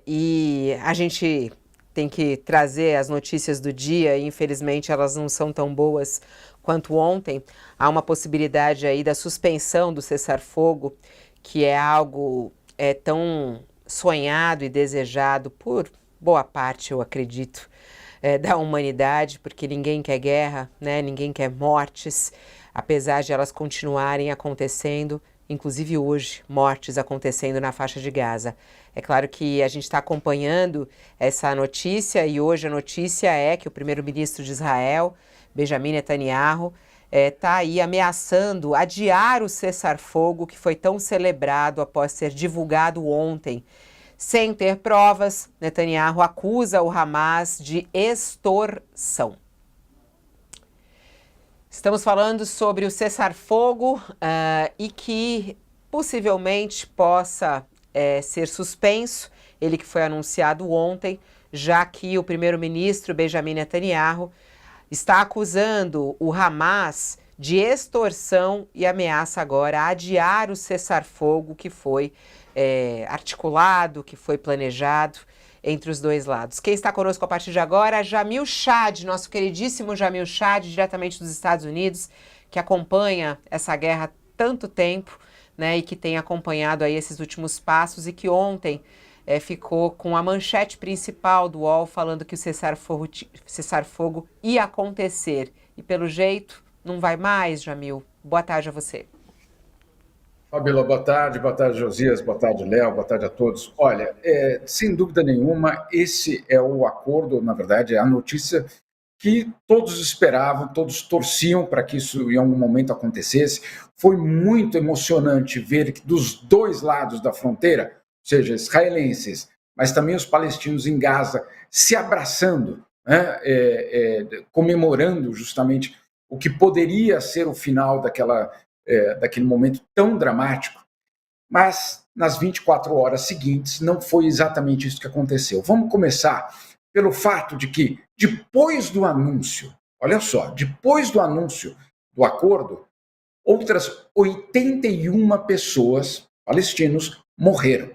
E a gente tem que trazer as notícias do dia, e infelizmente elas não são tão boas quanto ontem. Há uma possibilidade aí da suspensão do cessar-fogo, que é algo tão sonhado e desejado por boa parte, eu acredito, da humanidade, porque ninguém quer guerra, né? Ninguém quer mortes, apesar de elas continuarem acontecendo, inclusive hoje, mortes acontecendo na faixa de Gaza. É claro que a gente está acompanhando essa notícia e hoje a notícia é que o primeiro-ministro de Israel, Benjamin Netanyahu, está aí ameaçando adiar o cessar-fogo que foi tão celebrado após ser divulgado ontem. Sem ter provas, Netanyahu acusa o Hamas de extorsão. Estamos falando sobre o cessar-fogo e que possivelmente possa ser suspenso, ele que foi anunciado ontem, já que o primeiro-ministro Benjamin Netanyahu está acusando o Hamas de extorsão e ameaça agora adiar o cessar-fogo que foi articulado, que foi planejado entre os dois lados. Quem está conosco a partir de agora? Jamil Chad, nosso queridíssimo Jamil Chad, diretamente dos Estados Unidos, que acompanha essa guerra há tanto tempo, né, e que tem acompanhado aí esses últimos passos e que ontem ficou com a manchete principal do UOL falando que o cessar-fogo ia acontecer. E pelo jeito, não vai mais, Jamil. Boa tarde a você. Fabíola, boa tarde, Josias, boa tarde, Léo, boa tarde a todos. Olha, sem dúvida nenhuma, esse é o acordo, na verdade, é a notícia que todos esperavam, todos torciam para que isso em algum momento acontecesse. Foi muito emocionante ver que dos dois lados da fronteira, ou seja, israelenses, mas também os palestinos em Gaza, se abraçando, né, comemorando justamente o que poderia ser o final daquele momento tão dramático, mas nas 24 horas seguintes não foi exatamente isso que aconteceu. Vamos começar pelo fato de que, depois do anúncio, olha só, depois do anúncio do acordo, outras 81 pessoas, palestinos, morreram.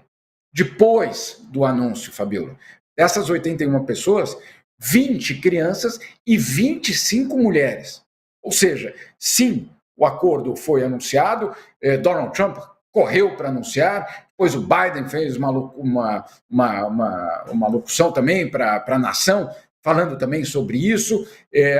Depois do anúncio, Fabíola. Dessas 81 pessoas, 20 crianças e 25 mulheres. Ou seja, sim, o acordo foi anunciado, Donald Trump correu para anunciar, depois o Biden fez uma locução também para a nação, falando também sobre isso,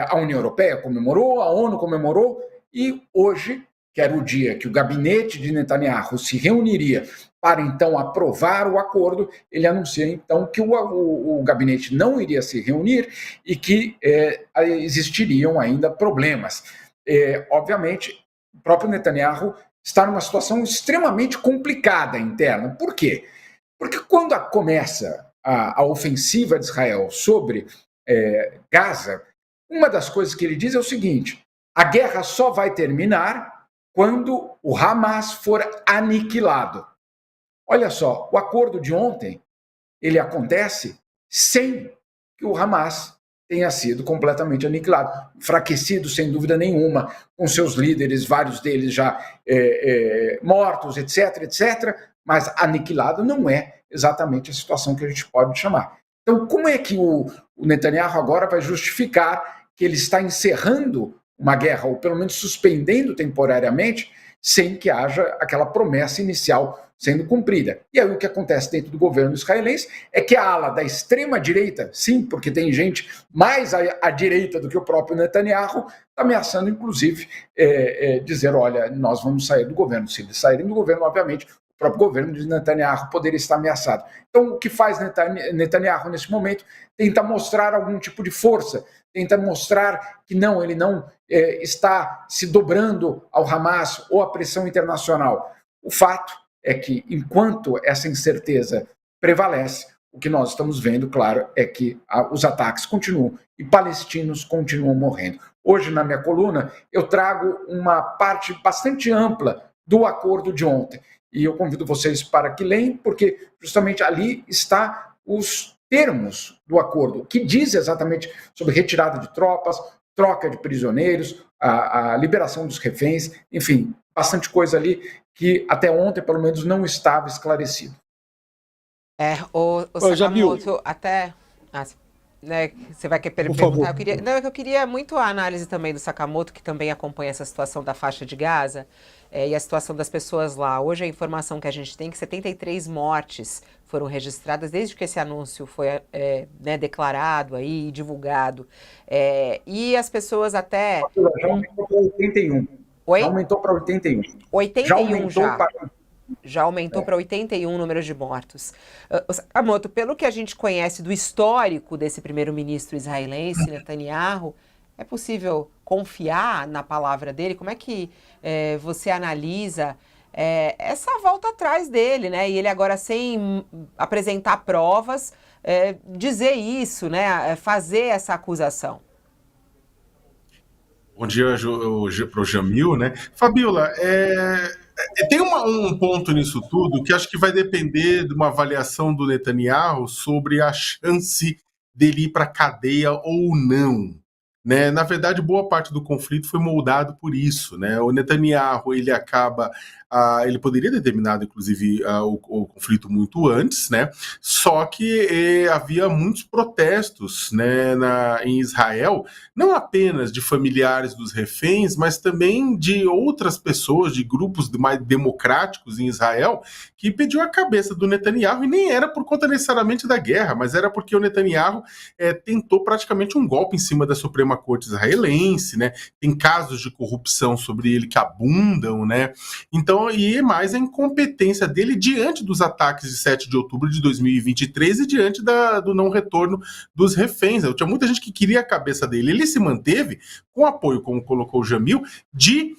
a União Europeia comemorou, a ONU comemorou, e hoje, que era o dia que o gabinete de Netanyahu se reuniria para então aprovar o acordo, ele anuncia então que o gabinete não iria se reunir e que existiriam ainda problemas. Obviamente, o próprio Netanyahu está numa situação extremamente complicada interna. Por quê? Porque quando começa a ofensiva de Israel sobre Gaza, uma das coisas que ele diz é o seguinte: a guerra só vai terminar quando o Hamas for aniquilado. Olha só, o acordo de ontem, ele acontece sem que o Hamas tenha sido completamente aniquilado, enfraquecido sem dúvida nenhuma, com seus líderes, vários deles já mortos, etc, etc, mas aniquilado não é exatamente a situação que a gente pode chamar. Então, como é que o Netanyahu agora vai justificar que ele está encerrando uma guerra, ou pelo menos suspendendo temporariamente, sem que haja aquela promessa inicial sendo cumprida? E aí o que acontece dentro do governo israelense é que a ala da extrema-direita, sim, porque tem gente mais à direita do que o próprio Netanyahu, está ameaçando, inclusive, dizer, olha, nós vamos sair do governo. Se eles saírem do governo, obviamente, o próprio governo de Netanyahu poderia estar ameaçado. Então, o que faz Netanyahu nesse momento? Tenta mostrar algum tipo de força, tenta mostrar que não, ele não está se dobrando ao Hamas ou à pressão internacional. O fato é que, enquanto essa incerteza prevalece, o que nós estamos vendo, claro, é que os ataques continuam e palestinos continuam morrendo. Hoje, na minha coluna, eu trago uma parte bastante ampla do acordo de ontem. E eu convido vocês para que leiam, porque justamente ali está os termos do acordo, que diz exatamente sobre retirada de tropas, troca de prisioneiros, a liberação dos reféns, enfim, bastante coisa ali que até ontem, pelo menos, não estava esclarecido. O Jamil, Sakamoto, até. Ah, né, você vai querer por perguntar? favor. Eu queria, não, é que eu queria muito a análise também do Sakamoto, que também acompanha essa situação da faixa de Gaza, e a situação das pessoas lá. Hoje a informação que a gente tem é que 73 mortes foram registradas desde que esse anúncio foi né, declarado aí, e divulgado. E as pessoas até. Já aumentou para 81. Já Oi? aumentou para 81. Já 81 aumentou já. para. Já aumentou para 81 o número de mortos. Sakamoto, pelo que a gente conhece do histórico desse primeiro-ministro israelense, Netanyahu, é possível confiar na palavra dele? Como é que você analisa essa volta atrás dele, né? E ele agora sem apresentar provas, dizer isso, né? Fazer essa acusação. Bom dia para o Jamil, né? Fabiola, tem um ponto nisso tudo que acho que vai depender de uma avaliação do Netanyahu sobre a chance dele ir para a cadeia ou não. Né? Na verdade, boa parte do conflito foi moldado por isso. Né? O Netanyahu ele acaba. Ele poderia ter terminado, inclusive, o conflito muito antes, né? Só que havia muitos protestos, né, em Israel, não apenas de familiares dos reféns, mas também de outras pessoas, de grupos mais democráticos em Israel, que pediu a cabeça do Netanyahu, e nem era por conta necessariamente da guerra, mas era porque o Netanyahu tentou praticamente um golpe em cima da Suprema Corte israelense, né? Tem casos de corrupção sobre ele que abundam, né? Então, e mais a incompetência dele diante dos ataques de 7 de outubro de 2023 e diante do não retorno dos reféns. Tinha muita gente que queria a cabeça dele. Ele se manteve com apoio, como colocou o Jamil, de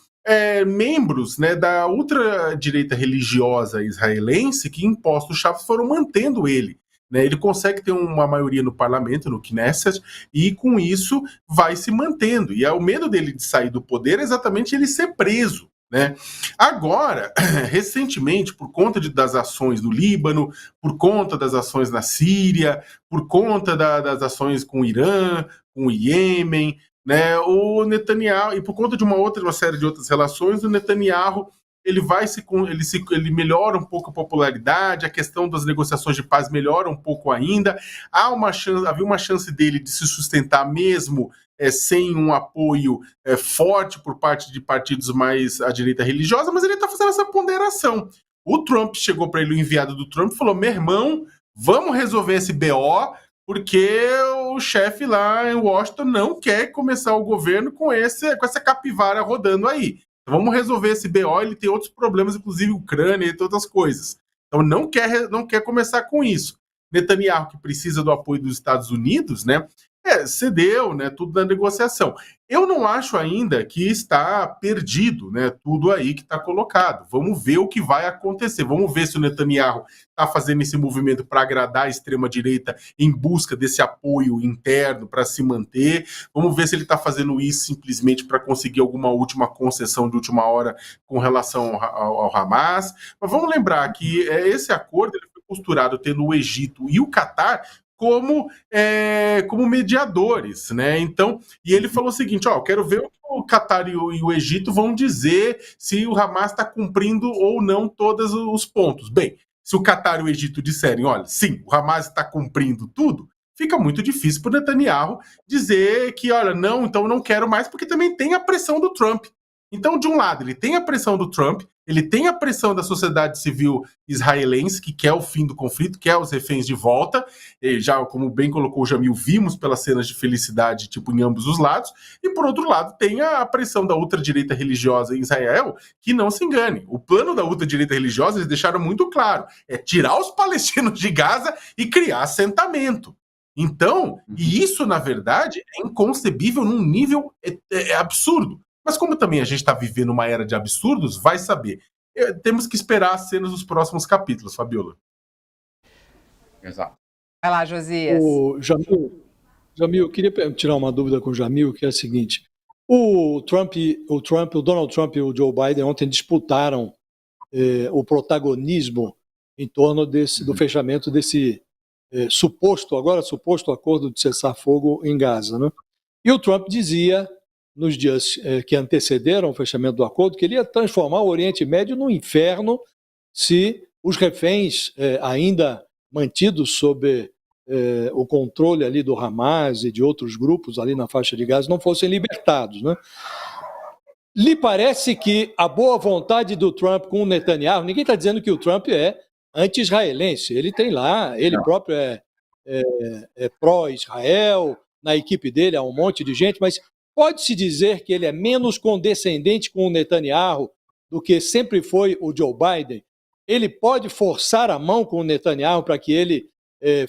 membros, né, da ultradireita religiosa israelense que, em postos-chave, foram mantendo ele. Né, ele consegue ter uma maioria no parlamento, no Knesset, e com isso vai se mantendo. E o medo dele de sair do poder é exatamente ele ser preso. Né? Agora, recentemente, por conta das ações no Líbano, por conta das ações na Síria, por conta das ações com o Irã, com o Iêmen, né, o Netanyahu, e por conta de uma série de outras relações, o Netanyahu ele melhora um pouco a popularidade, a questão das negociações de paz melhora um pouco ainda, havia uma chance dele de se sustentar mesmo sem um apoio forte por parte de partidos mais à direita religiosa, mas ele está fazendo essa ponderação. O Trump chegou para ele, o enviado do Trump, falou: meu irmão, vamos resolver esse BO, porque o chefe lá em Washington não quer começar o governo com essa capivara rodando aí. Então vamos resolver esse BO, ele tem outros problemas, inclusive Ucrânia e outras coisas. Então não quer começar com isso. Netanyahu, que precisa do apoio dos Estados Unidos, né, cedeu, né, tudo na negociação. Eu não acho ainda que está perdido, né, tudo aí que está colocado. Vamos ver o que vai acontecer. Vamos ver se o Netanyahu está fazendo esse movimento para agradar a extrema-direita em busca desse apoio interno para se manter. Vamos ver se ele está fazendo isso simplesmente para conseguir alguma última concessão de última hora com relação ao Hamas. Mas vamos lembrar que esse acordo ele foi costurado tendo o Egito e o Catar como mediadores, né? Então, e ele falou o seguinte: eu quero ver o que o Catar e o Egito vão dizer se o Hamas está cumprindo ou não todos os pontos. Bem, se o Catar e o Egito disserem, olha, sim, o Hamas está cumprindo tudo, fica muito difícil para o Netanyahu dizer que, olha, não, então eu não quero mais, porque também tem a pressão do Trump. Então, de um lado, ele tem a pressão do Trump, ele tem a pressão da sociedade civil israelense, que quer o fim do conflito, quer os reféns de volta, e já, como bem colocou o Jamil, vimos pelas cenas de felicidade, tipo, em ambos os lados, e por outro lado, tem a pressão da ultradireita religiosa em Israel, que não se engane, o plano da ultradireita religiosa, eles deixaram muito claro, é tirar os palestinos de Gaza e criar assentamento. Então, e isso, na verdade, é inconcebível num nível absurdo. Mas como também a gente está vivendo uma era de absurdos, vai saber. Temos que esperar as cenas dos próximos capítulos, Fabiola. Exato. Vai lá, Josias. Jamil, eu queria tirar uma dúvida com o Jamil, que é a seguinte: o Donald Trump e o Joe Biden ontem disputaram o protagonismo em torno do fechamento desse suposto acordo de cessar-fogo em Gaza, né? E o Trump dizia, nos dias que antecederam o fechamento do acordo, que ele ia transformar o Oriente Médio num inferno se os reféns ainda mantidos sob o controle ali do Hamas e de outros grupos ali na faixa de Gaza não fossem libertados, né? Lhe parece que a boa vontade do Trump com o Netanyahu, ninguém está dizendo que o Trump é anti-israelense, ele tem lá, ele próprio é pró-Israel, na equipe dele há um monte de gente, mas pode-se dizer que ele é menos condescendente com o Netanyahu do que sempre foi o Joe Biden? Ele pode forçar a mão com o Netanyahu para que ele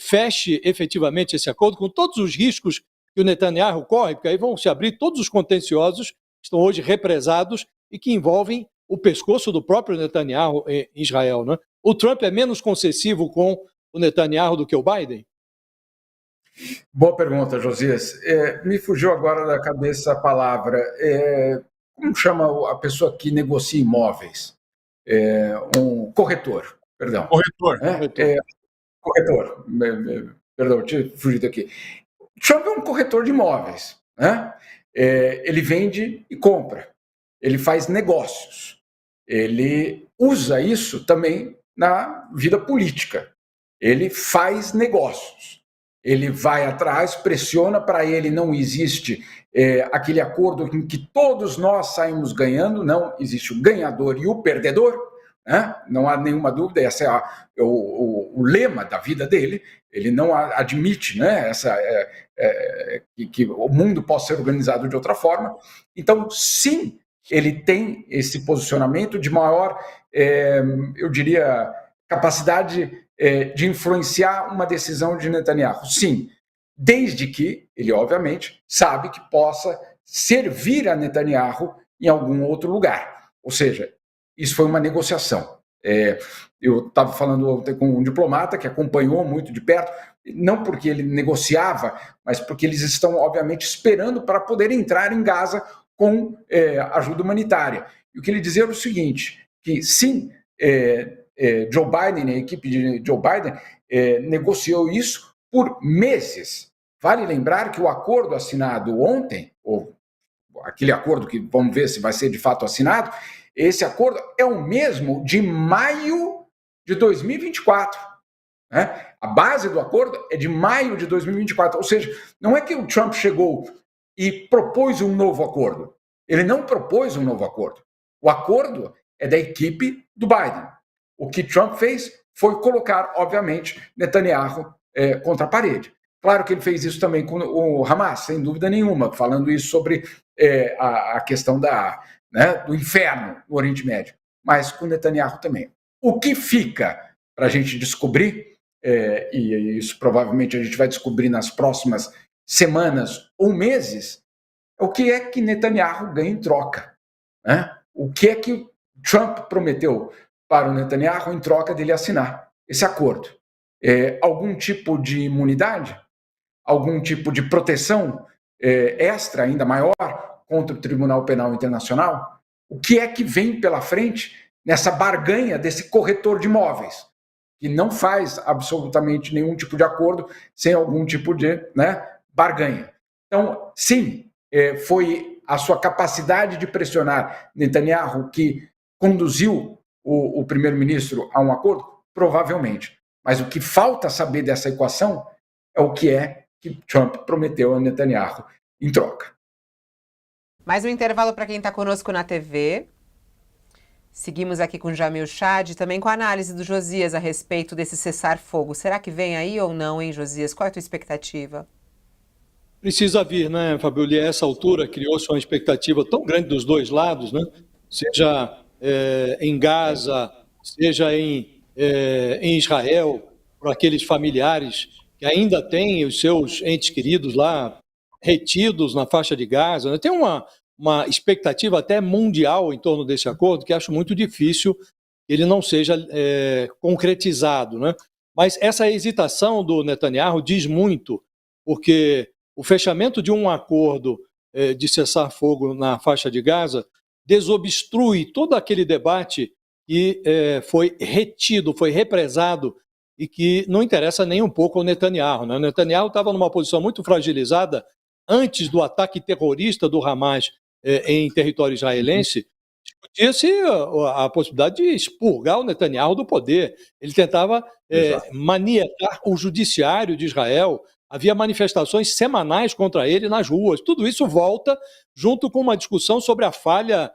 feche efetivamente esse acordo, com todos os riscos que o Netanyahu corre, porque aí vão se abrir todos os contenciosos que estão hoje represados e que envolvem o pescoço do próprio Netanyahu em Israel, né? O Trump é menos concessivo com o Netanyahu do que o Biden? Boa pergunta, Josias. Me fugiu agora da cabeça a palavra. Como chama a pessoa que negocia imóveis? Um corretor, perdão. Corretor. Corretor. Perdão, tinha fugido aqui. Trump é um corretor de imóveis, né? Ele vende e compra. Ele faz negócios. Ele usa isso também na vida política. Ele faz negócios. Ele vai atrás, pressiona, para ele não existe aquele acordo em que todos nós saímos ganhando, não existe o ganhador e o perdedor, né? Não há nenhuma dúvida, esse é o lema da vida dele. Ele não admite, né, que o mundo possa ser organizado de outra forma. Então, sim, ele tem esse posicionamento de maior, eu diria, capacidade de influenciar uma decisão de Netanyahu. Sim, desde que ele, obviamente, sabe que possa servir a Netanyahu em algum outro lugar. Ou seja, isso foi uma negociação. Eu estava falando ontem com um diplomata que acompanhou muito de perto, não porque ele negociava, mas porque eles estão, obviamente, esperando para poder entrar em Gaza com ajuda humanitária. E o que ele dizia era o seguinte, que sim, Joe Biden, a equipe de Joe Biden, negociou isso por meses. Vale lembrar que o acordo assinado ontem, ou aquele acordo que vamos ver se vai ser de fato assinado, esse acordo é o mesmo de maio de 2024. Né? A base do acordo é de maio de 2024. Ou seja, não é que o Trump chegou e propôs um novo acordo. Ele não propôs um novo acordo. O acordo é da equipe do Biden. O que Trump fez foi colocar, obviamente, Netanyahu contra a parede. Claro que ele fez isso também com o Hamas, sem dúvida nenhuma, falando isso sobre a questão do inferno no Oriente Médio, mas com Netanyahu também. O que fica para a gente descobrir, e isso provavelmente a gente vai descobrir nas próximas semanas ou meses, é o que é que Netanyahu ganha em troca. Né? O que é que Trump prometeu para o Netanyahu em troca dele assinar esse acordo? Algum tipo de imunidade? Algum tipo de proteção extra, ainda maior, contra o Tribunal Penal Internacional? O que é que vem pela frente nessa barganha desse corretor de imóveis, que não faz absolutamente nenhum tipo de acordo sem algum tipo de barganha? Então, sim, foi a sua capacidade de pressionar Netanyahu que conduziu o primeiro-ministro a um acordo? Provavelmente. Mas o que falta saber dessa equação é o que Trump prometeu a Netanyahu em troca. Mais um intervalo para quem está conosco na TV. Seguimos aqui com Jamil Chad, também com a análise do Josias a respeito desse cessar-fogo. Será que vem aí ou não, hein, Josias? Qual é a tua expectativa? Precisa vir, né, Fabíola? A essa altura criou-se uma expectativa tão grande dos dois lados, né? Seja em Gaza, seja em Israel, por aqueles familiares que ainda têm os seus entes queridos lá retidos na faixa de Gaza, né? Tem uma expectativa até mundial em torno desse acordo que acho muito difícil ele não seja concretizado, né? Mas essa hesitação do Netanyahu diz muito, porque o fechamento de um acordo de cessar-fogo na faixa de Gaza desobstrui todo aquele debate que foi retido, foi represado e que não interessa nem um pouco ao Netanyahu, né? O Netanyahu estava numa posição muito fragilizada antes do ataque terrorista do Hamas em território israelense, Discutia-se a possibilidade de expurgar o Netanyahu do poder. Ele tentava maniatar o judiciário de Israel. Havia manifestações semanais contra ele nas ruas. Tudo isso volta junto com uma discussão sobre a falha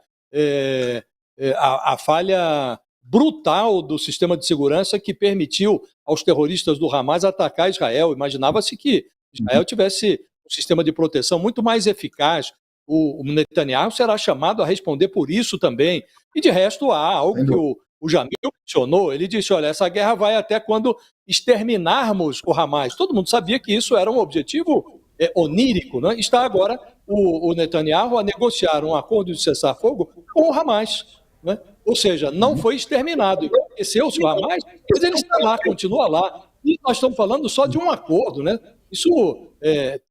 brutal do sistema de segurança que permitiu aos terroristas do Hamas atacar Israel. Imaginava-se que Israel tivesse um sistema de proteção muito mais eficaz. O Netanyahu será chamado a responder por isso também. E, de resto, há algo que o Jamil mencionou. Ele disse, olha, essa guerra vai até quando exterminarmos o Hamas. Todo mundo sabia que isso era um objetivo onírico. Né? Está agora o Netanyahu a negociar um acordo de cessar-fogo com o Hamas. Né? Ou seja, não foi exterminado. Esqueceu-se o Hamas, mas ele está lá, continua lá. E nós estamos falando só de um acordo, né? Isso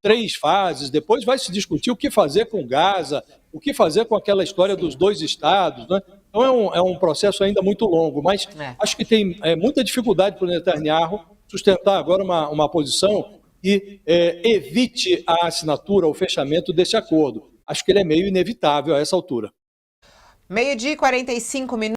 3 fases, depois vai se discutir o que fazer com Gaza, o que fazer com aquela história dos 2 estados, né? Então é um processo ainda muito longo, mas acho que tem muita dificuldade para o Netanyahu sustentar agora uma posição que evite a assinatura, o fechamento desse acordo. Acho que ele é meio inevitável a essa altura. 12h45.